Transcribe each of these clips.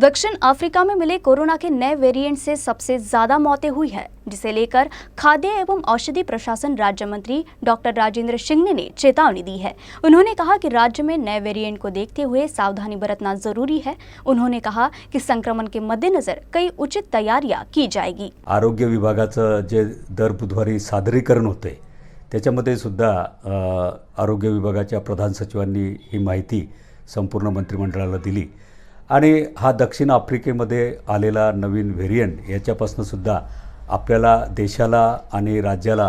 दक्षिण अफ्रीका में मिले कोरोना के नए वेरिएंट से सबसे ज्यादा मौतें हुई है, जिसे लेकर खाद्य एवं औषधि प्रशासन राज्य मंत्री डॉक्टर राजेंद्र शिंगने ने चेतावनी दी है। उन्होंने कहा कि राज्य में नए वेरिएंट को देखते हुए सावधानी बरतना जरूरी है। उन्होंने कहा कि संक्रमण के मद्देनजर कई उचित तैयारियां की जाएगी। आरोग्य विभागाचं जे दर बुधवारी सादरीकरण होते त्याच्यामध्ये सुद्धा आरोग्य विभागाच्या प्रधान सचिवांनी ही माहिती संपूर्ण मंत्रिमंडळाला दिली आणि हा दक्षिण आफ्रिकेमध्ये आलेला नवीन व्हेरिएंट याच्यापासून सुद्धा आपल्याला देशाला आणि राज्याला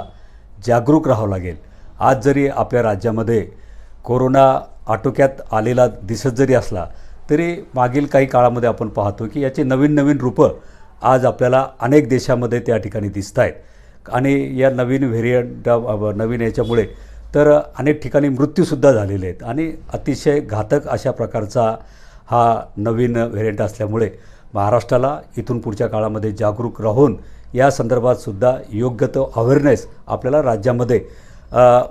जागरूक राहावं लागेल। आज जरी आपल्या राज्यामध्ये कोरोना आटोक्यात आलेला दिसत जरी असला तरी मागील काही काळामध्ये आपण पाहतो की याचे नवीन रूपं आज आपल्याला अनेक देशामध्ये त्या ठिकाणी दिसतायत आणि या नवीन व्हेरिएंट नवीन याच्यामुळे तर अनेक ठिकाणी मृत्यूसुद्धा झालेले आहेत आणि अतिशय घातक अशा प्रकारचा हा नवीन व्हेरिएंट असल्यामुळे महाराष्ट्राला इथून पुढच्या काळामध्ये जागरूक राहून या संदर्भात सुद्धा योग्य तो अवेअरनेस आपल्याला राज्यामध्ये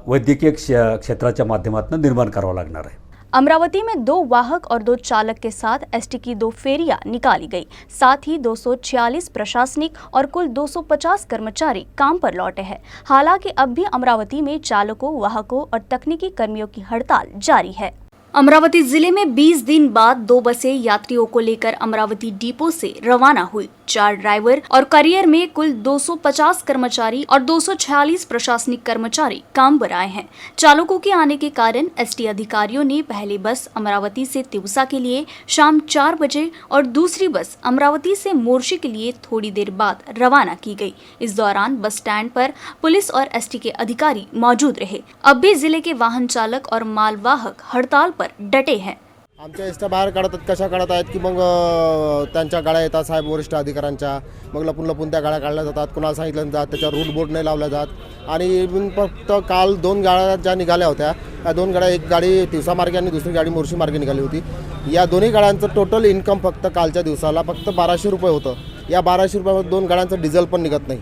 वैद्यकीय क्षेत्राच्या माध्यमातून निर्माण करावा लागणार आहे। अमरावती में 2 वाहक और 2 चालक के साथ एसटी की 2 फेरियां निकाली गई। साथ ही 246 प्रशासनिक और कुल 250 कर्मचारी काम पर लौटे हैं। हालांकि अब भी अमरावती में चालकों, वाहकों और तकनीकी कर्मियों की हड़ताल जारी है। अमरावती जिले में 20 दिन बाद 2 बसें यात्रियों को लेकर अमरावती डिपो से रवाना हुई। 4 ड्राइवर और करियर में कुल 250 कर्मचारी और 246 प्रशासनिक कर्मचारी काम पर आए हैं। चालकों के आने के कारण एसटी अधिकारियों ने पहली बस अमरावती से तिवसा के लिए शाम 4 बजे और दूसरी बस अमरावती से मोर्शी के लिए थोड़ी देर बाद रवाना की गई। इस दौरान बस स्टैंड पर पुलिस और एसटी के अधिकारी मौजूद रहे। अब भी जिले के वाहन चालक और मालवाहक हड़ताल पर डटे हैं। आमच्या एसट्या बाहेर काढतात, कशा काढत आहेत की मग त्यांच्या गाड्या येतात साहेब वरिष्ठ अधिकाऱ्यांच्या, मग लपून त्या गाड्या काढल्या जातात, कुणाला सांगितलं जात, त्याच्यावर रूट बोर्ड नाही लावला जात। आणि फक्त काल 2 गाड्या ज्या निघाल्या होत्या त्या 2 गाड्या, एक गाडी तिवसा मार्गे आणि दुसरी गाडी मोर्शी मार्गे निघाली होती। या दोन्ही गाड्यांचं टोटल इन्कम फक्त कालच्या दिवसाला फक्त 1200 रुपये होतं। या 1200 रुपयामध्ये 2 गाड्यांचं डिझेल पण निघत नाही।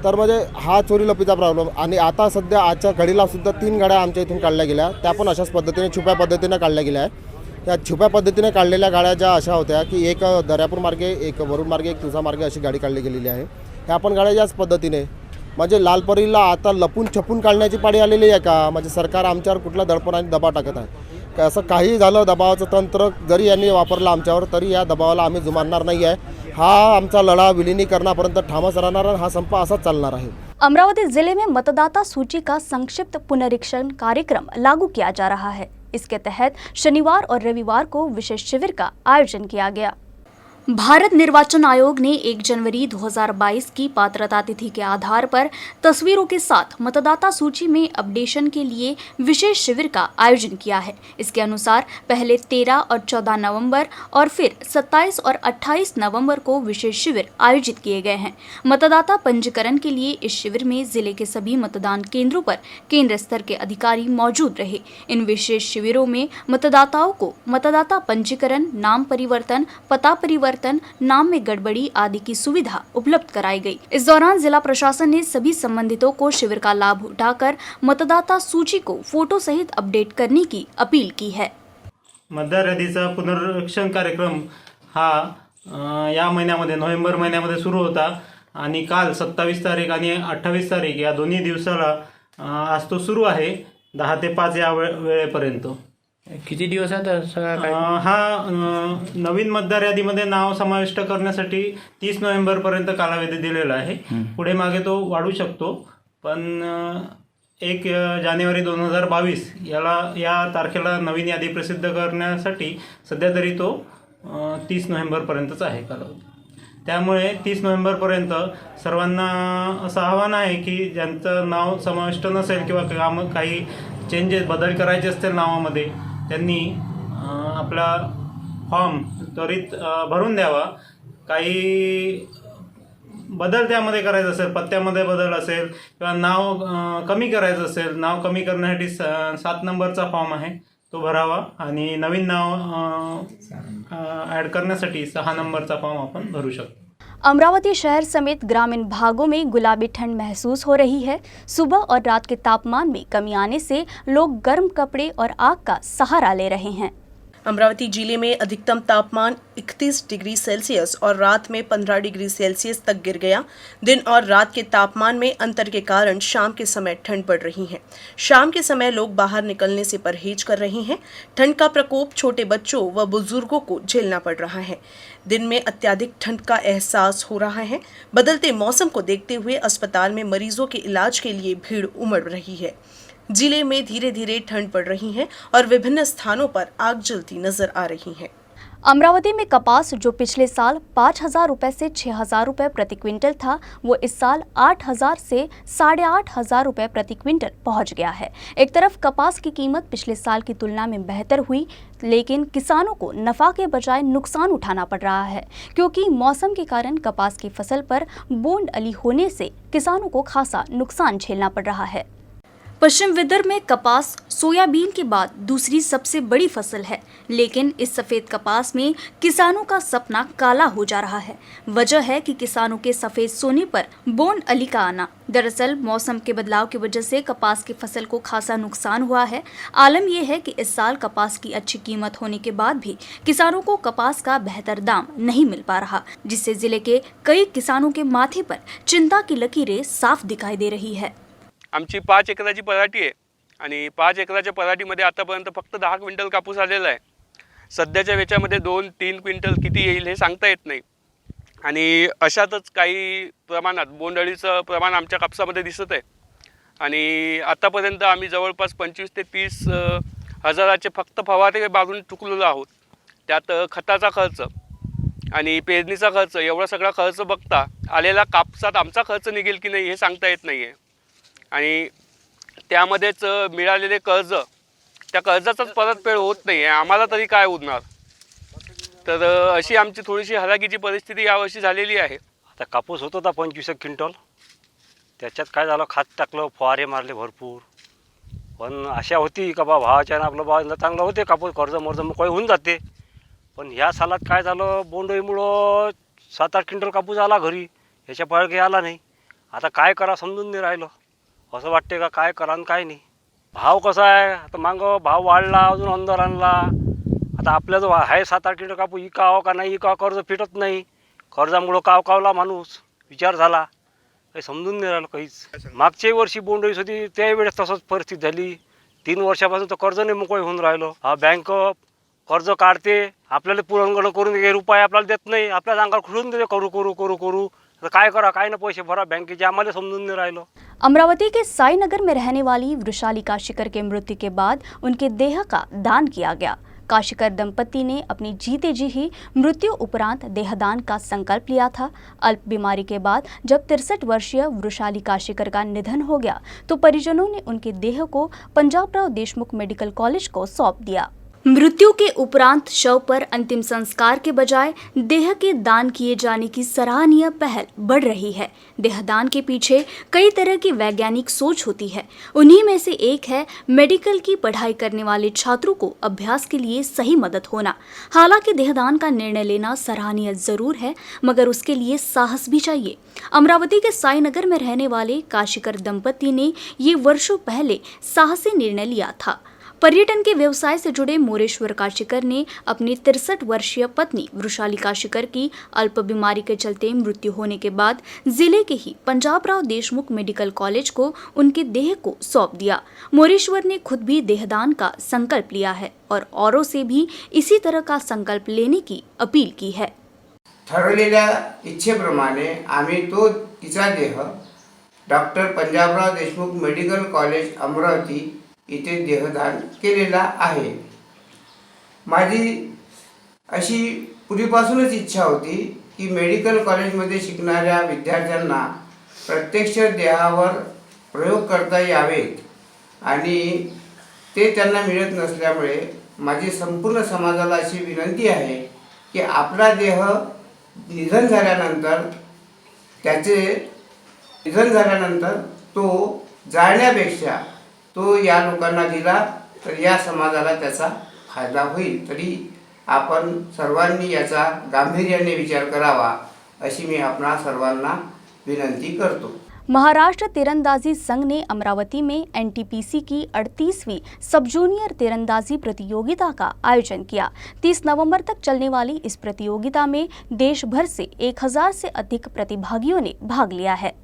तर म्हणजे हा चोरी लपीचा प्रॉब्लेम। आणि आता सध्या आजच्या घडीला सुद्धा 3 गाड्या आमच्या इथून काढल्या गेल्या, त्या पण अशाच पद्धतीने छुप्या पद्धतीने काढल्या गेल्या आहे। त्या छुप्या पद्धतीने काढलेल्या गाड्या ज्या अशा होत्या की एक दर्यापूर मार्गे, एक वरुड मार्गे, एक तिवसा मार्गे अशी गाडी काढली गेलेली आहे। ह्या पण गाड्या याच पद्धतीने म्हणजे लालपरीला आता लपून छपून काढण्याची पाळी आलेली आहे का? म्हणजे सरकार आमच्यावर कुठला दडपण आणि दबाव टाकत आहे? असं काही झालं दबावाचं तंत्र जरी यांनी वापरलं आमच्यावर तरी या दबावाला आम्ही जुमानणार नाही आहे। हा आमचा लढा विलिनीकरणापर्यंत ठामच राहणार आणि हा संप असाच चालणार आहे। अमरावती जिले में मतदाता सूची का संक्षिप्त पुनरीक्षण कार्यक्रम लागू किया जा रहा है। इसके तहत शनिवार और रविवार को विशेष शिविर का आयोजन किया गया। भारत निर्वाचन आयोग ने 1 जनवरी 2022 की पात्रता तिथि के आधार पर तस्वीरों के साथ मतदाता सूची में अपडेशन के लिए विशेष शिविर का आयोजन किया है। इसके अनुसार पहले 13 और 14 नवंबर और फिर 27 और 28 नवंबर को विशेष शिविर आयोजित किए गए हैं। मतदाता पंजीकरण के लिए इस शिविर में जिले के सभी मतदान केंद्रों पर केंद्र स्तर के अधिकारी मौजूद रहे। इन विशेष शिविरों में मतदाताओं को मतदाता पंजीकरण, नाम परिवर्तन, पता परिवर्तन, नाम में गड़बड़ी आदि की सुविधा उपलब्ध कराई गई। इस दौरान जिला प्रशासन ने सभी संबंधितों को शिविर का लाभ उठाकर मतदाता सूची को फोटो सहित अपडेट करने की अपील की है। मतदार यादीचा पुनरीक्षण कार्यक्रम हा या महिन्यामध्ये नोव्हेंबर महिन्यामध्ये सुरू होता आणि काल 27 तारीख आणि 28 तारीख या दोन्ही दिवसाला आज तो सुरू आहे 10 ते 5 या वेळेपर्यंत। किती दिवस आहेत सगळा काय? हा नवीन मतदार यादीमध्ये नाव समाविष्ट करण्यासाठी 30 नोव्हेंबर पर्यंत कालावधी दिलेला आहे। पुढे मागे तो वाढू शकतो, पण 1 जानेवारी 2022 या तारखेला नवीन यादी प्रसिद्ध करण्यासाठी सध्या तरी तो 30 नोव्हेंबर पर्यंतच आहे कालावधी। त्यामुळे 30 नोव्हेंबर पर्यंत सर्वांना असं आव्हान आहे की ज्यांचं नाव समाविष्ट नसेल किंवा काही चेंजेस बदल करायचे असतील नावामध्ये त्यांनी आपला फॉर्म त्वरित भरून द्यावा। काही बदल त्यामध्ये करायचं असेल, पत्त्यामध्ये बदल असेल किंवा नाव कमी करायचं असेल, नाव कमी करण्यासाठी 7 नंबरचा फॉर्म आहे तो भरावा आणि नवीन नाव ॲड करण्यासाठी 6 नंबरचा फॉर्म आपण भरू शकतो। अमरावती शहर समेत ग्रामीण भागों में गुलाबी ठंड महसूस हो रही है। सुबह और रात के तापमान में कमी आने से लोग गर्म कपड़े और आग का सहारा ले रहे हैं। अमरावती जिले में अधिकतम तापमान 31 डिग्री सेल्सियस और रात में 15 डिग्री सेल्सियस तक गिर गया। दिन और रात के तापमान में अंतर के कारण शाम के समय ठंड बढ़ रही है। शाम के समय लोग बाहर निकलने से परहेज कर रहे हैं। ठंड का प्रकोप छोटे बच्चों व बुजुर्गों को झेलना पड़ रहा है। दिन में अत्यधिक ठंड का एहसास हो रहा है। बदलते मौसम को देखते हुए अस्पताल में मरीजों के इलाज के लिए भीड़ उमड़ रही है। जिले में धीरे धीरे ठंड पड़ रही है और विभिन्न स्थानों पर आग जलती नजर आ रही है। अमरावती में कपास जो पिछले साल 5,000 रुपए से 6,000 रुपए प्रति क्विंटल था, वो इस साल 8,000 से 8,500 रुपए प्रति क्विंटल पहुंच गया है। एक तरफ कपास की कीमत पिछले साल की तुलना में बेहतर हुई, लेकिन किसानों को नफा के बजाय नुकसान उठाना पड़ रहा है, क्योंकि मौसम के कारण कपास की फसल पर बूंद अली होने से किसानों को खासा नुकसान झेलना पड़ रहा है। पश्चिम विदर्भ में कपास सोयाबीन के बाद दूसरी सबसे बड़ी फसल है, लेकिन इस सफ़ेद कपास में किसानों का सपना काला हो जा रहा है। वजह है कि किसानों के सफ़ेद सोने पर बूंद अली का आना। दरअसल मौसम के बदलाव की वजह से कपास की फसल को खासा नुकसान हुआ है। आलम यह है कि इस साल कपास की अच्छी कीमत होने के बाद भी किसानों को कपास का बेहतर दाम नहीं मिल पा रहा, जिससे जिले के कई किसानों के माथे पर चिंता की लकीरें साफ दिखाई दे रही है। आमची 5 एकराची पराठी आहे आणि 5 एकराच्या पराठीमध्ये आतापर्यंत फक्त 10 क्विंटल कापूस आलेला आहे। सध्याच्या वेचामध्ये 2-3 क्विंटल किती येईल हे सांगता येत नाही आणि अशातच काही प्रमाणात बोंडअळीचं प्रमाण आमच्या कापसामध्ये दिसत आहे आणि आतापर्यंत आम्ही जवळपास 25 ते 30 हजाराचे फक्त फवारे मारून चुकलेलो आहोत। त्यात खताचा खर्च आणि पेरणीचा खर्च एवढा सगळा खर्च बघता आलेला कापसात आमचा खर्च निघेल की नाही हे सांगता येत नाही आहे आणि त्यामध्येच मिळालेले कर्ज त्या कर्जाचाच परतफेड होत नाही आहे। आम्हाला तरी काय उरणार, तर अशी आमची थोडीशी हलाखीची परिस्थिती यावर्षी झालेली आहे। आता कापूस होत होता 25 क्विंटल, त्याच्यात काय झालं, खत टाकलं, फवारे मारले भरपूर, पण आशा होती का बा भावाच्या आपलं भाव चांगलं होते, कापूस कर्ज मोकळे होऊन जाते। पण ह्या सालात काय झालं, बोंडअळीमुळं 7-8 क्विंटल कापूस आला घरी, ह्याच्या पळगे आला नाही। आता काय करा समजून नाही राहिलं, असं वाटते का काय करा आणि काय नाही। भाव कसा आहे, आता मागं भाव वाढला, अजून अंदर आणला। आता आपल्या जो आहे 7-8 क्विंटल कापूस इकावं का नाही इकावं, कर्ज फिटत नाही, कर्जामुळं कावला माणूस, विचार झाला, काही समजून नाही राहिलं काहीच। मागच्या वर्षी बोंडअळी होती त्यावेळेस तसंच परिस्थिती झाली। 3 वर्षापासून तर कर्ज नाही मोकळे होऊन राहिलो। हा बँक कर्ज काढते, आपल्याला पुरवठा करून एक रुपया आपल्याला देत नाही, आपल्या अंगावर खुलून देते करू करू करू करू, तो काय करा, काय ना पैसे भरा बँकेचे, आम्हाला समजून नहीं राहिलो। अमरावती के साईनगर में रहने वाली वृषाली काशीकर के मृत्यु के बाद उनके देह का दान किया गया। काशीकर दंपति ने अपनी जीते जी ही मृत्यु उपरांत देहदान का संकल्प लिया था। अल्प बीमारी के बाद जब 63 वर्षीय वृषाली काशीकर का निधन हो गया तो परिजनों ने उनके देह को पंजाबराव देशमुख मेडिकल कॉलेज को सौंप दिया। मृत्यु के उपरांत शव पर अंतिम संस्कार के बजाय देह के दान किए जाने की सराहनीय पहल बढ़ रही है। देहदान के पीछे कई तरह की वैज्ञानिक सोच होती है। उन्हीं में से एक है मेडिकल की पढ़ाई करने वाले छात्रों को अभ्यास के लिए सही मदद होना। हालांकि देहदान का निर्णय लेना सराहनीय जरूर है, मगर उसके लिए साहस भी चाहिए। अमरावती के साईनगर में रहने वाले काशीकर दंपति ने ये वर्षों पहले साहसी निर्णय लिया था। पर्यटन के व्यवसाय से जुड़े मोरेश्वर काशीकर ने अपनी 63 वर्षीय पत्नी वृषाली काशीकर की अल्प बीमारी के चलते मृत्यु होने के बाद जिले के ही पंजाबराव देशमुख मेडिकल कॉलेज को उनके देह को सौंप दिया। मोरेश्वर ने खुद भी देहदान का संकल्प लिया है और औरों से भी इसी तरह का संकल्प लेने की अपील की है। ठरवलेल्या इच्छेप्रमाणे आम्ही तो तिचा देह doctor Panjabrao Deshmukh medical college Amravati इथे देहदान केलेला आहे। माझी अशी पूर्वीपासूनच इच्छा होती की मेडिकल कॉलेजमध्ये शिकणाऱ्या विद्यार्थ्यांना प्रत्यक्ष देहावर प्रयोग करता यावेत आणि ते त्यांना मिळत नसल्यामुळे माझी संपूर्ण समाजाला अशी विनंती आहे की आपला देह निधन झाल्यानंतर तो जाळण्यापेक्षा तो या लोकांना दिला तर या समाजाला त्याचा फायदा होईल। तरी आपण सर्वांनी याचा गांभीर्याने विचार करावा अशी मी आपणा सर्वांना विनंती करतो। महाराष्ट्र तीरंदाजी संघ ने अमरावती में एनटीपीसी की 38वीं सब जूनियर तीरंदाजी प्रतियोगिता का आयोजन किया। 30 नवंबर तक चलने वाली इस प्रतियोगिता में देश भर से 1000 से अधिक प्रतिभागियों ने भाग लिया है।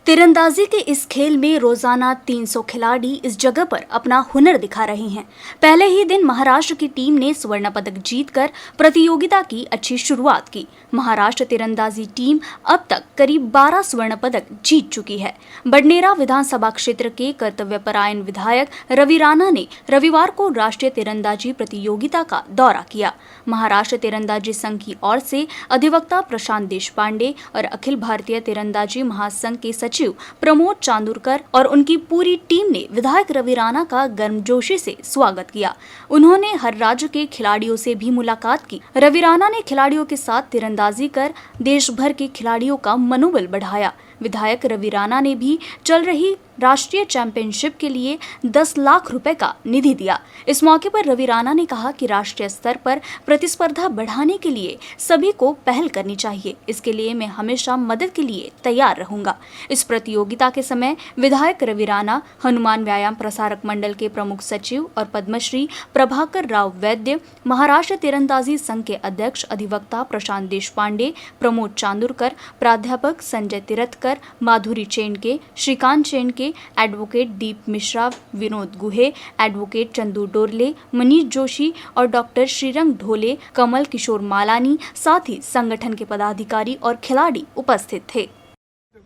तीरंदाजी के इस खेल में रोजाना 300 खिलाड़ी इस जगह पर अपना हुनर दिखा रहे हैं। पहले ही दिन महाराष्ट्र की टीम ने स्वर्ण पदक जीतकर प्रतियोगिता की अच्छी शुरुआत की। महाराष्ट्र तीरंदाजी टीम अब तक करीब 12 स्वर्ण पदक जीत चुकी है। बडनेरा विधानसभा क्षेत्र के कर्तव्यपरायण विधायक रवि राणा ने रविवार को राष्ट्रीय तीरंदाजी प्रतियोगिता का दौरा किया। महाराष्ट्र तीरंदाजी संघ की ओर से अधिवक्ता प्रशांत देशपांडे और अखिल भारतीय तीरंदाजी महासंघ के सचिव प्रमोद चांदूरकर और उनकी पूरी टीम ने विधायक रवि राणा का गर्मजोशी से स्वागत किया। उन्होंने हर राज्य के खिलाड़ियों से भी मुलाकात की। रवि राणा ने खिलाड़ियों के साथ तीरंदाजी कर देश भर के खिलाड़ियों का मनोबल बढ़ाया। विधायक रवि राणा ने भी चल रही राष्ट्रीय चैंपियनशिप के लिए 10 लाख रुपए का निधि दिया। इस मौके पर रवि राणा ने कहा कि राष्ट्रीय स्तर पर प्रतिस्पर्धा बढ़ाने के लिए सभी को पहल करनी चाहिए। इसके लिए मैं हमेशा मदद के लिए तैयार रहूंगा। इस प्रतियोगिता के समय विधायक रवि राणा, हनुमान व्यायाम प्रसारक मंडल के प्रमुख सचिव और पद्मश्री प्रभाकर राव वैद्य, महाराष्ट्र तीरंदाजी संघ के अध्यक्ष अधिवक्ता प्रशांत देशपांडे, प्रमोद चांदूरकर, प्राध्यापक संजय तिरथकर, माधुरी चेंडके, श्रीकांत चेंडके, एडवोकेट दीप मिश्रा, विनोद गुहे, एडवोकेट चंदू डोरले, मनीष जोशी और डॉक्टर श्रीरंग ढोले, कमल किशोर मालानी, साथ ही संगठन के पदाधिकारी और खिलाड़ी उपस्थित थे।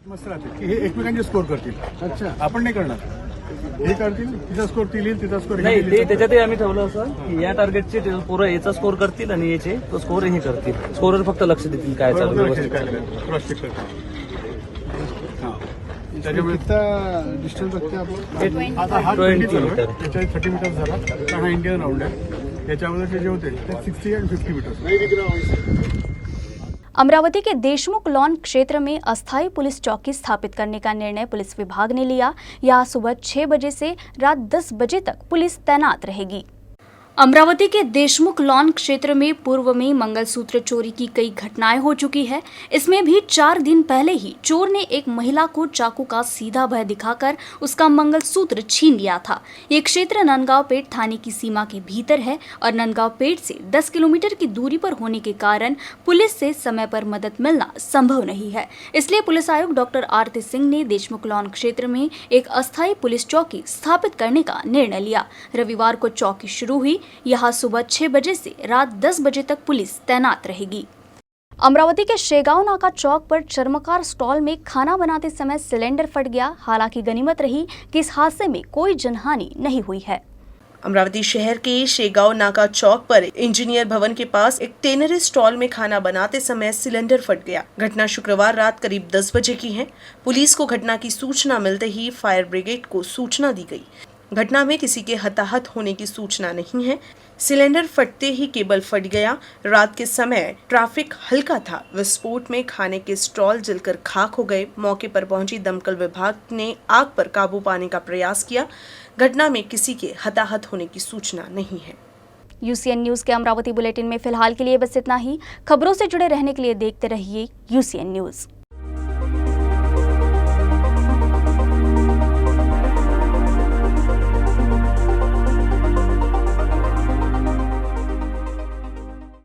मस्त राहते हे एकमेकांचे स्कोर करतील. अच्छा, आपण नाही करणार. हे करतील, तिचा स्कोर ती लिहिल, तिचा स्कोर नाही. ते त्याच्यातही आम्ही ठेवलं असं की या टार्गेटचे पोरं याचा स्कोर करतील आणि याचे तो स्कोर हे करतील. स्कोरवर फक्त लक्ष देतील काय चालू आहे. क्रॉस चेक करतील. त्याच्यामुळे डिस्टन्स बघते आपण. आता हा 20 मीटर, त्याच्या 30 मीटर झाला. हा इंडियन राऊंड आहे. याच्या अगोदरचे जे होते ते 60 आणि 50 मीटर. अमरावती के देशमुख लॉन क्षेत्र में अस्थायी पुलिस चौकी स्थापित करने का निर्णय पुलिस विभाग ने लिया। यहाँ सुबह 6 बजे से रात 10 बजे तक पुलिस तैनात रहेगी। अमरावती के देशमुख लॉन क्षेत्र में पूर्व में मंगलसूत्र चोरी की कई घटनाएं हो चुकी है। इसमें भी 4 दिन पहले ही चोर ने एक महिला को चाकू का सीधा भय दिखाकर उसका मंगलसूत्र छीन लिया था। ये क्षेत्र नंदगांव पेट थाने की सीमा के भीतर है और नंदगांव पेट से 10 किलोमीटर की दूरी पर होने के कारण पुलिस से समय पर मदद मिलना संभव नहीं है। इसलिए पुलिस आयुक्त डॉक्टर आरती सिंह ने देशमुख लॉन क्षेत्र में एक अस्थायी पुलिस चौकी स्थापित करने का निर्णय लिया। रविवार को चौकी शुरू हुई। यहाँ सुबह 6 बजे से रात 10 बजे तक पुलिस तैनात रहेगी। अमरावती के शेगांव नाका चौक पर चर्मकार स्टॉल में खाना बनाते समय सिलेंडर फट गया। हालांकि गनीमत रही कि इस हादसे में कोई जनहानि नहीं हुई है। अमरावती शहर के शेगांव नाका चौक पर इंजीनियर भवन के पास एक टेनरी स्टॉल में खाना बनाते समय सिलेंडर फट गया। घटना शुक्रवार रात करीब 10 बजे की है। पुलिस को घटना की सूचना मिलते ही फायर ब्रिगेड को सूचना दी गई। घटना में किसी के हताहत होने की सूचना नहीं है। सिलेंडर फटते ही केबल फट गया। रात के समय ट्रैफिक हल्का था। विस्फोट में खाने के स्टॉल जलकर खाक हो गए। मौके पर पहुंची दमकल विभाग ने आग पर काबू पाने का प्रयास किया। घटना में किसी के हताहत होने की सूचना नहीं है। यूसीएन न्यूज के अमरावती बुलेटिन में फिलहाल के लिए बस इतना ही। खबरों से जुड़े रहने के लिए देखते रहिए यूसीएन न्यूज।